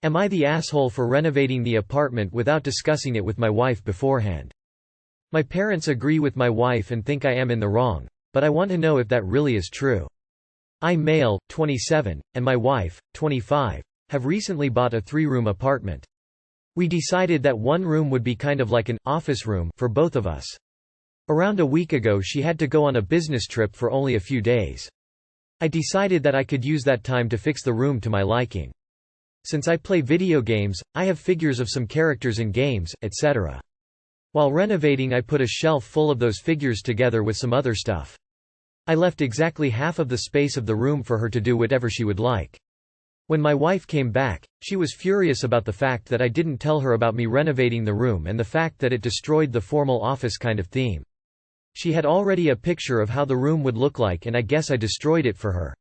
Am I the asshole for renovating the apartment without discussing it with my wife beforehand? My parents agree with my wife and think I am in the wrong, but I want to know if that really is true. I, male, 27, and my wife, 25, have recently bought a 3-room apartment. We decided that one room would be kind of like an office room for both of us. Around a week ago she had to go on a business trip for only a few days. I decided that I could use that time to fix the room to my liking. Since I play video games, I have figures of some characters in games, etc. While renovating I put a shelf full of those figures together with some other stuff. I left exactly half of the space of the room for her to do whatever she would like. When my wife came back, she was furious about the fact that I didn't tell her about me renovating the room and the fact that it destroyed the formal office kind of theme. She had already a picture of how the room would look like and I guess I destroyed it for her.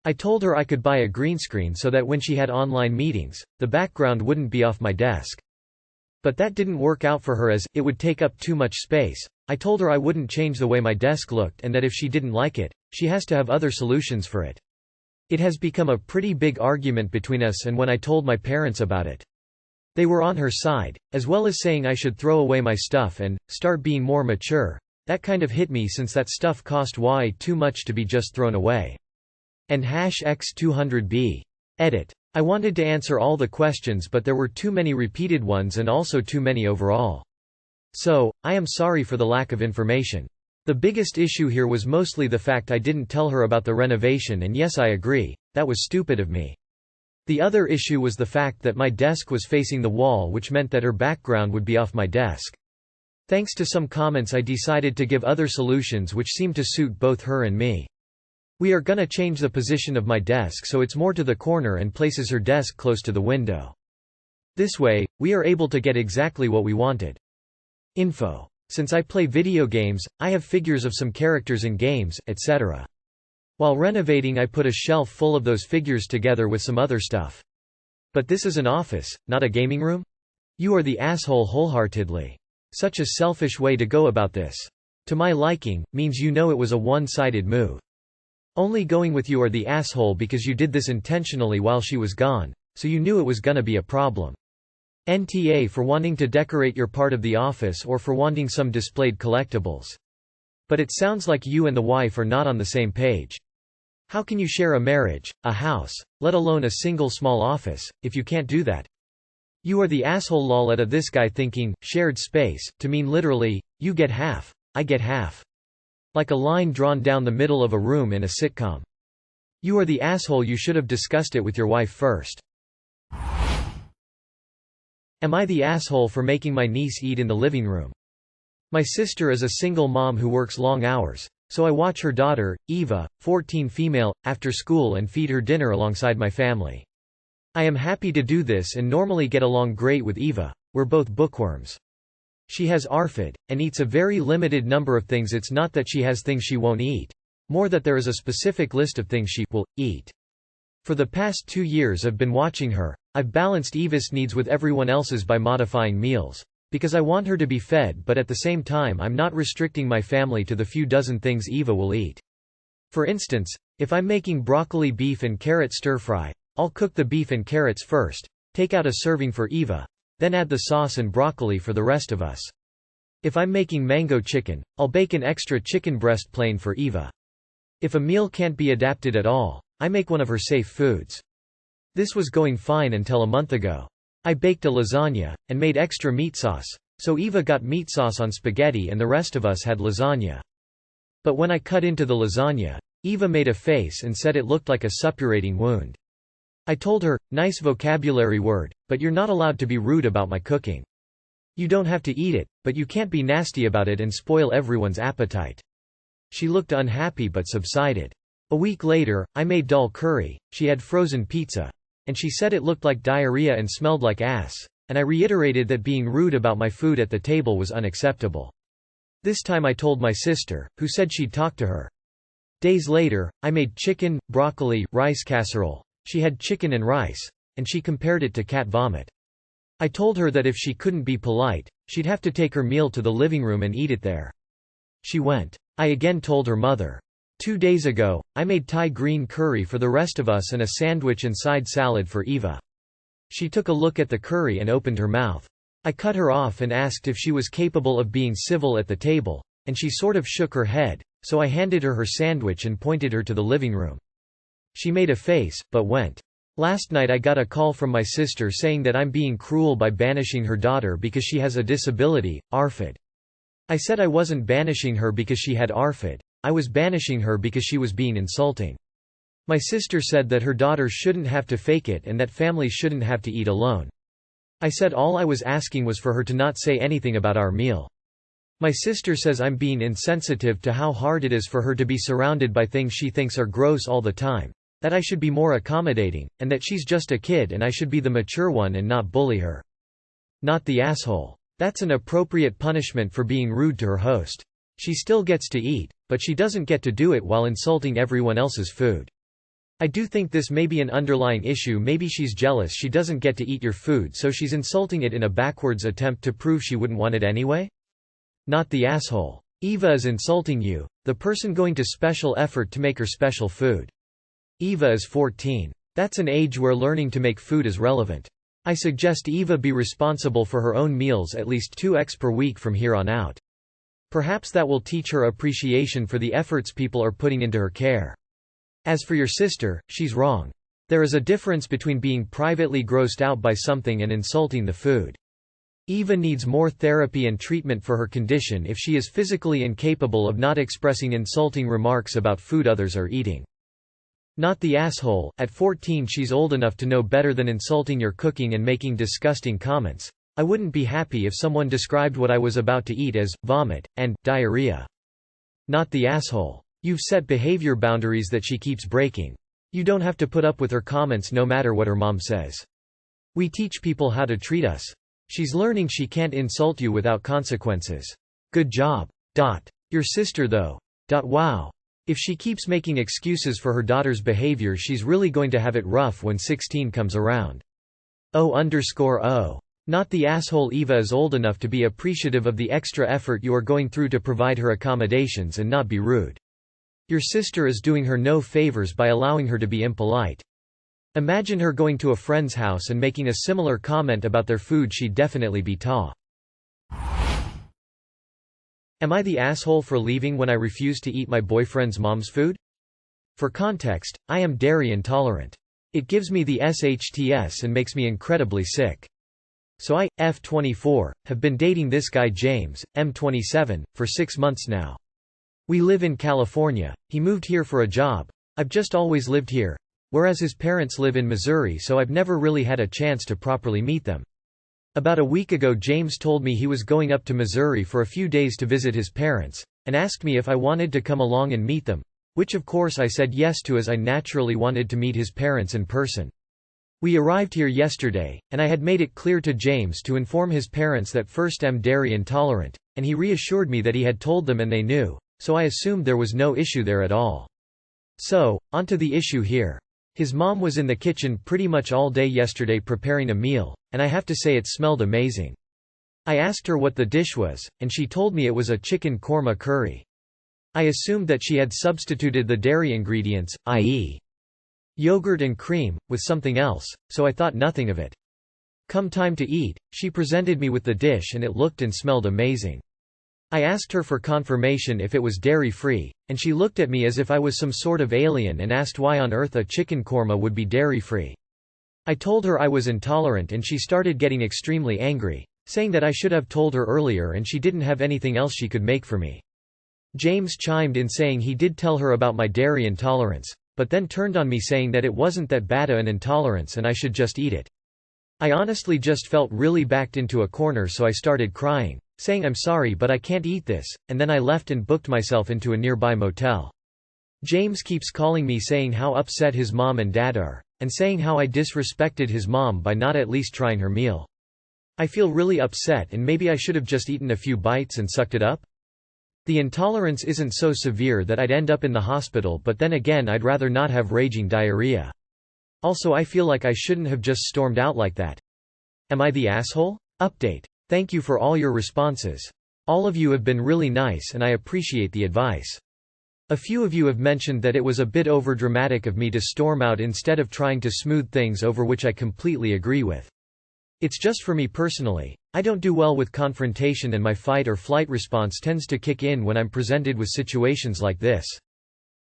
I told her I could buy a green screen so that when she had online meetings, the background wouldn't be off my desk. But that didn't work out for her as it would take up too much space. I told her I wouldn't change the way my desk looked and that if she didn't like it, she has to have other solutions for it. It has become a pretty big argument between us and when I told my parents about it. They were on her side, as well as saying I should throw away my stuff and start being more mature. That kind of hit me since that stuff cost way too much to be just thrown away. And #X200B. Edit. I wanted to answer all the questions but there were too many repeated ones and also too many overall. So, I am sorry for the lack of information. The biggest issue here was mostly the fact I didn't tell her about the renovation and yes I agree, that was stupid of me. The other issue was the fact that my desk was facing the wall which meant that her background would be off my desk. Thanks to some comments I decided to give other solutions which seemed to suit both her and me. We are gonna change the position of my desk so it's more to the corner and places her desk close to the window. This way, we are able to get exactly what we wanted. Info. Since I play video games, I have figures of some characters in games, etc. While renovating I put a shelf full of those figures together with some other stuff. But this is an office, not a gaming room? You are the asshole wholeheartedly. Such a selfish way to go about this. To my liking, means you know it was a one-sided move. Only going with you are the asshole because you did this intentionally while she was gone, so you knew it was gonna be a problem. NTA for wanting to decorate your part of the office or for wanting some displayed collectibles. But it sounds like you and the wife are not on the same page. How can you share a marriage, a house, let alone a single small office, if you can't do that? You are the asshole lol at this guy thinking, shared space, to mean literally, you get half, I get half. Like a line drawn down the middle of a room in a sitcom. You are the asshole, you should have discussed it with your wife first. Am I the asshole for making my niece eat in the living room? My sister is a single mom who works long hours, so I watch her daughter, Eva, 14 female, after school and feed her dinner alongside my family. I am happy to do this and normally get along great with Eva, we're both bookworms. She has ARFID, and eats a very limited number of things. It's not that she has things she won't eat. More that there is a specific list of things she will eat. For the past 2 years I've been watching her. I've balanced Eva's needs with everyone else's by modifying meals. Because I want her to be fed but at the same time I'm not restricting my family to the few dozen things Eva will eat. For instance, if I'm making broccoli beef and carrot stir-fry, I'll cook the beef and carrots first, take out a serving for Eva, then add the sauce and broccoli for the rest of us. If I'm making mango chicken, I'll bake an extra chicken breast plain for Eva. If a meal can't be adapted at all, I make one of her safe foods. This was going fine until a month ago. I baked a lasagna, and made extra meat sauce, so Eva got meat sauce on spaghetti and the rest of us had lasagna. But when I cut into the lasagna, Eva made a face and said it looked like a suppurating wound. I told her, nice vocabulary word, but you're not allowed to be rude about my cooking. You don't have to eat it, but you can't be nasty about it and spoil everyone's appetite. She looked unhappy but subsided. A week later, I made dal curry, she had frozen pizza. And she said it looked like diarrhea and smelled like ass, and I reiterated that being rude about my food at the table was unacceptable. This time I told my sister, who said she'd talk to her. Days later, I made chicken, broccoli, rice casserole. She had chicken and rice, and she compared it to cat vomit. I told her that if she couldn't be polite, she'd have to take her meal to the living room and eat it there. She went. I again told her mother. 2 days ago, I made Thai green curry for the rest of us and a sandwich and side salad for Eva. She took a look at the curry and opened her mouth. I cut her off and asked if she was capable of being civil at the table, and she sort of shook her head, so I handed her her sandwich and pointed her to the living room. She made a face, but went. Last night I got a call from my sister saying that I'm being cruel by banishing her daughter because she has a disability, ARFID. I said I wasn't banishing her because she had ARFID, I was banishing her because she was being insulting. My sister said that her daughter shouldn't have to fake it and that families shouldn't have to eat alone. I said all I was asking was for her to not say anything about our meal. My sister says I'm being insensitive to how hard it is for her to be surrounded by things she thinks are gross all the time, that I should be more accommodating, and that she's just a kid and I should be the mature one and not bully her. Not the asshole. That's an appropriate punishment for being rude to her host. She still gets to eat, but she doesn't get to do it while insulting everyone else's food. I do think this may be an underlying issue. Maybe she's jealous she doesn't get to eat your food, so she's insulting it in a backwards attempt to prove she wouldn't want it anyway? Not the asshole. Eva is insulting you, the person going to special effort to make her special food. Eva is 14. That's an age where learning to make food is relevant. I suggest Eva be responsible for her own meals at least 2 eggs per week from here on out. Perhaps that will teach her appreciation for the efforts people are putting into her care. As for your sister, she's wrong. There is a difference between being privately grossed out by something and insulting the food. Eva needs more therapy and treatment for her condition if she is physically incapable of not expressing insulting remarks about food others are eating. Not the asshole. At 14 she's old enough to know better than insulting your cooking and making disgusting comments. I wouldn't be happy if someone described what I was about to eat as vomit and diarrhea. Not the asshole. You've set behavior boundaries that she keeps breaking. You don't have to put up with her comments no matter what her mom says. We teach people how to treat us. She's learning she can't insult you without consequences. Good job. Your sister though. Wow. If she keeps making excuses for her daughter's behavior, she's really going to have it rough when 16 comes around. O_O. Not the asshole. Eva is old enough to be appreciative of the extra effort you are going through to provide her accommodations and not be rude. Your sister is doing her no favors by allowing her to be impolite. Imagine her going to a friend's house and making a similar comment about their food. She'd definitely be Am I the asshole for leaving when I refuse to eat my boyfriend's mom's food? For context, I am dairy intolerant. It gives me the SHTS and makes me incredibly sick. So I, F24, have been dating this guy James, M27, for 6 months now. We live in California, he moved here for a job. I've just always lived here, whereas his parents live in Missouri, so I've never really had a chance to properly meet them. About a week ago James told me he was going up to Missouri for a few days to visit his parents, and asked me if I wanted to come along and meet them, which of course I said yes to as I naturally wanted to meet his parents in person. We arrived here yesterday, and I had made it clear to James to inform his parents that first I'm dairy intolerant, and he reassured me that he had told them and they knew, so I assumed there was no issue there at all. So, onto the issue here. His mom was in the kitchen pretty much all day yesterday preparing a meal, and I have to say it smelled amazing. I asked her what the dish was, and she told me it was a chicken korma curry. I assumed that she had substituted the dairy ingredients, i.e. yogurt and cream, with something else, so I thought nothing of it. Come time to eat, she presented me with the dish and it looked and smelled amazing. I asked her for confirmation if it was dairy-free, and she looked at me as if I was some sort of alien and asked why on earth a chicken korma would be dairy-free. I told her I was intolerant and she started getting extremely angry, saying that I should have told her earlier and she didn't have anything else she could make for me. James chimed in saying he did tell her about my dairy intolerance, but then turned on me saying that it wasn't that bad an intolerance and I should just eat it. I honestly just felt really backed into a corner, so I started crying, saying I'm sorry but I can't eat this, and then I left and booked myself into a nearby motel. James keeps calling me saying how upset his mom and dad are, and saying how I disrespected his mom by not at least trying her meal. I feel really upset and maybe I should have just eaten a few bites and sucked it up? The intolerance isn't so severe that I'd end up in the hospital, but then again I'd rather not have raging diarrhea. Also I feel like I shouldn't have just stormed out like that. Am I the asshole? Update. Thank you for all your responses. All of you have been really nice and I appreciate the advice. A few of you have mentioned that it was a bit overdramatic of me to storm out instead of trying to smooth things over, which I completely agree with. It's just for me personally. I don't do well with confrontation and my fight or flight response tends to kick in when I'm presented with situations like this.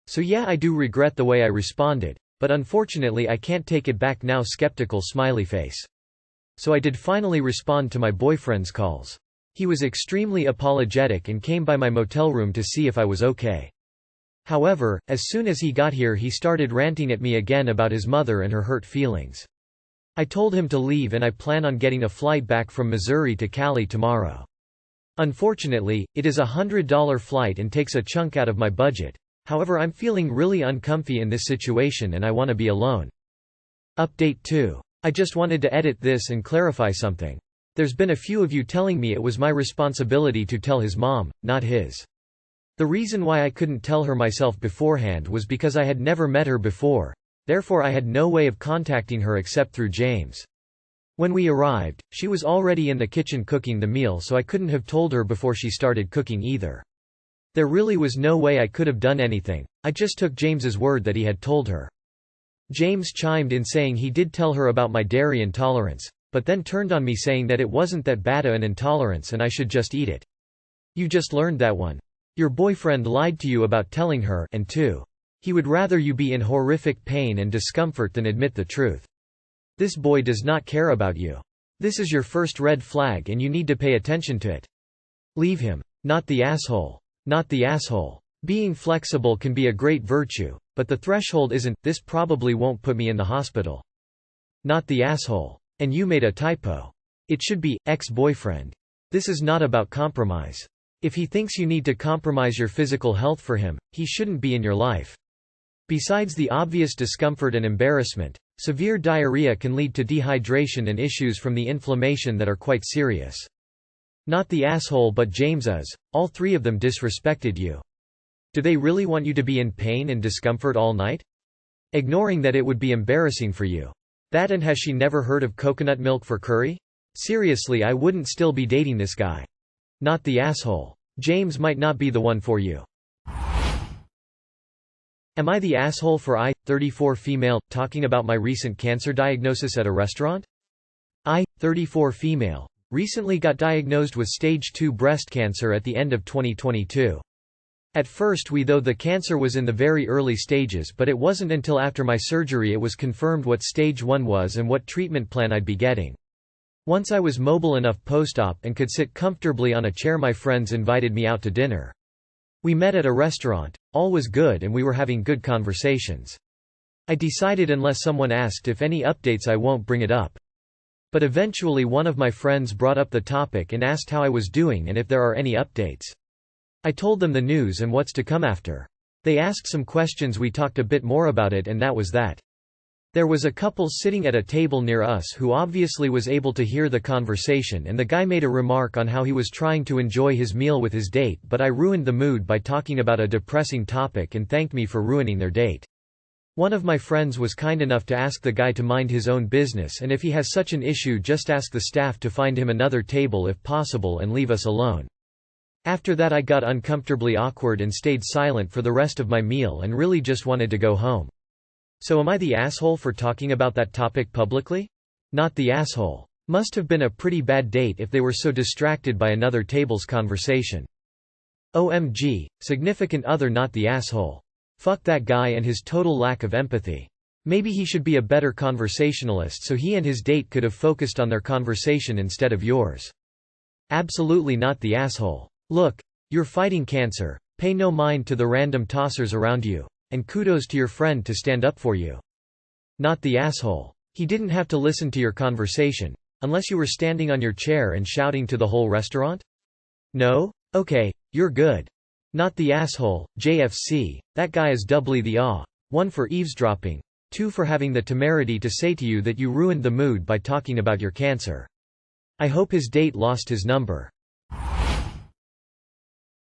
So yeah, I do regret the way I responded, but unfortunately I can't take it back now. Skeptical smiley face. So I did finally respond to my boyfriend's calls. He was extremely apologetic and came by my motel room to see if I was okay. However, as soon as he got here he started ranting at me again about his mother and her hurt feelings. I told him to leave and I plan on getting a flight back from Missouri to Cali tomorrow. Unfortunately, it is a $100 flight and takes a chunk out of my budget. However, I'm feeling really uncomfy in this situation and I want to be alone. Update 2. I just wanted to edit this and clarify something. There's been a few of you telling me it was my responsibility to tell his mom, not his. The reason why I couldn't tell her myself beforehand was because I had never met her before. Therefore I had no way of contacting her except through James. When we arrived, she was already in the kitchen cooking the meal, so I couldn't have told her before she started cooking either. There really was no way I could have done anything. I just took James's word that he had told her. James chimed in saying he did tell her about my dairy intolerance, but then turned on me saying that it wasn't that bad an intolerance and I should just eat it. You just learned that one. Your boyfriend lied to you about telling her, and 2. He would rather you be in horrific pain and discomfort than admit the truth. This boy does not care about you. This is your first red flag and you need to pay attention to it. Leave him. Not the asshole. Not the asshole. Being flexible can be a great virtue, but the threshold isn't, this probably won't put me in the hospital. Not the asshole. And you made a typo. It should be, ex-boyfriend. This is not about compromise. If he thinks you need to compromise your physical health for him, he shouldn't be in your life. Besides the obvious discomfort and embarrassment, severe diarrhea can lead to dehydration and issues from the inflammation that are quite serious. Not the asshole but James is. All 3 of them disrespected you. Do they really want you to be in pain and discomfort all night? Ignoring that it would be embarrassing for you. That, and has she never heard of coconut milk for curry? Seriously, I wouldn't still be dating this guy. Not the asshole. James might not be the one for you. Am I the asshole for 34 female, talking about my recent cancer diagnosis at a restaurant? 34 female. Recently got diagnosed with stage 2 breast cancer at the end of 2022. At first though the cancer was in the very early stages, but it wasn't until after my surgery it was confirmed what stage 1 was and what treatment plan I'd be getting. Once I was mobile enough post-op and could sit comfortably on a chair, my friends invited me out to dinner. We met at a restaurant, all was good and we were having good conversations. I decided unless someone asked if any updates I won't bring it up. But eventually one of my friends brought up the topic and asked how I was doing and if there are any updates. I told them the news and what's to come after. They asked some questions, we talked a bit more about it, and that was that. There was a couple sitting at a table near us who obviously was able to hear the conversation, and the guy made a remark on how he was trying to enjoy his meal with his date, but I ruined the mood by talking about a depressing topic and thanked me for ruining their date. One of my friends was kind enough to ask the guy to mind his own business, and if he has such an issue just ask the staff to find him another table if possible and leave us alone. After that I got uncomfortably awkward and stayed silent for the rest of my meal and really just wanted to go home. So am I the asshole for talking about that topic publicly? Not the asshole. Must have been a pretty bad date if they were so distracted by another table's conversation. OMG, significant other not the asshole. Fuck that guy and his total lack of empathy. Maybe he should be a better conversationalist so he and his date could have focused on their conversation instead of yours. Absolutely not the asshole. Look, you're fighting cancer, pay no mind to the random tossers around you, and kudos to your friend to stand up for you. Not the asshole. He didn't have to listen to your conversation, unless you were standing on your chair and shouting to the whole restaurant? No? Okay, you're good. Not the asshole, JFC, that guy is doubly the aw. 1 for eavesdropping, 2 for having the temerity to say to you that you ruined the mood by talking about your cancer. I hope his date lost his number.